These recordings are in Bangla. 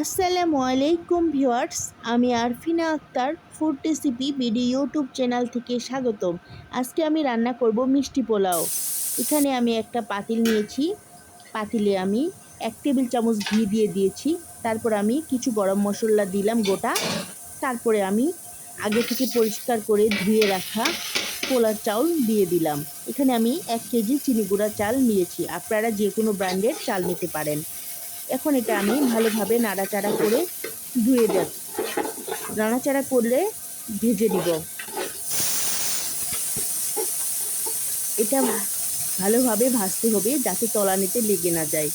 আসসালামু আলাইকুম ভিউয়ার্স, আমি Arfina Akter food recipe BD YouTube channel থেকে স্বাগতম। আজকে আমি রান্না করব মিষ্টি পোলাও। এখানে আমি একটা পাতিল নিয়েছি। পাতিলে আমি 1 টেবিল চামচ ঘি দিয়ে দিয়েছি। তারপর আমি কিছু গরম মশলা দিলাম গোটা। তারপরে আমি আগে থেকে পরিষ্কার করে ধুয়ে রাখা পোলার চাউল দিয়ে দিলাম। এখানে আমি 1 কেজি চিনি গুঁড়া চাল নিয়েছি। আপনারা যে কোনো ব্র্যান্ডের চাল নিতে পারেন। এখন এটা আমি ভালোভাবে নাড়াচাড়া করে ধুয়ে দেব। নাড়াচাড়া করলে ভেজে নিব। এটা ভালোভাবে ভাজতে হবে যাতে তলানিতে লেগে না যায়।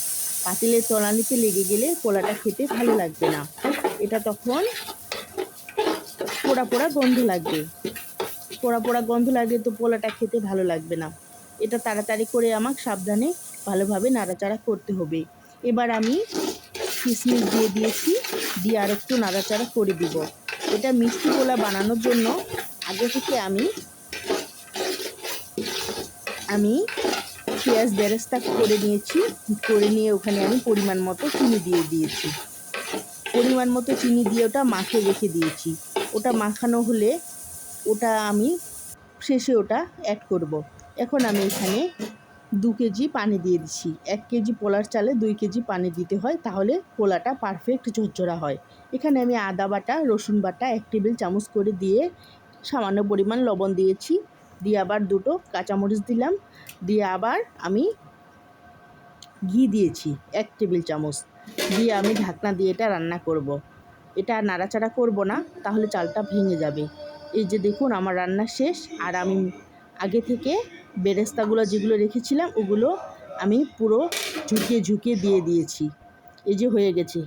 পাতিলের তলানিতে লেগে গেলে পোলাটা খেতে ভালো লাগবে না। এটা তখন পোড়া পোড়া গন্ধ লাগবে। পোড়া পোড়া গন্ধ লাগলে তো পোলাটা খেতে ভালো লাগবে না। এটা তাড়াতাড়ি করে আমাকে সাবধানে ভালোভাবে নাড়াচাড়া করতে হবে। এবার আমি কিশমিশ দিয়ে দিয়েছি, দিয়ে আর একটু নাড়াচাড়া করে দিব। এটা মিষ্টি পোলা বানানোর জন্য আগে থেকে আমি পেঁয়াজ বেরেস্তা করে নিয়েছি। করে নিয়ে ওখানে আমি পরিমাণ মতো চিনি দিয়ে দিয়েছি। পরিমাণ মতো চিনি দিয়ে ওটা মাখিয়ে রেখে দিয়েছি। ওটা মাখানো হলে ওটা আমি শেষে ওটা অ্যাড করব। এখন আমি এখানে 2 কেজি পানি দিয়ে দিচ্ছি। 1 কেজি পোলার চালে 2 কেজি পানি দিতে হয়, তাহলে পোলাটা পারফেক্ট ঝরঝরা হয়। এখানে আমি আদা বাটা, রসুন বাটা 1 টেবিল চামচ করে দিয়ে সামান্য পরিমাণ লবণ দিয়েছি। দিয়ে আবার 2টো কাঁচামরিচ দিলাম। দিয়ে আবার আমি ঘি দিয়েছি 1 টেবিল চামচ। দিয়ে আমি ঢাকনা দিয়ে এটা রান্না করব। এটা নাড়াচাড়া করব না, তাহলে চালটা ভেঙে যাবে। এই যে দেখুন আমার রান্না শেষ। আর আমি আগে থেকে বেরেস্তাগুলো যেগুলো রেখেছিলাম ওগুলো আমি পুরো ঝুঁকিয়ে ঝুঁকিয়ে দিয়ে দিয়েছি। এই যে হয়ে গেছে।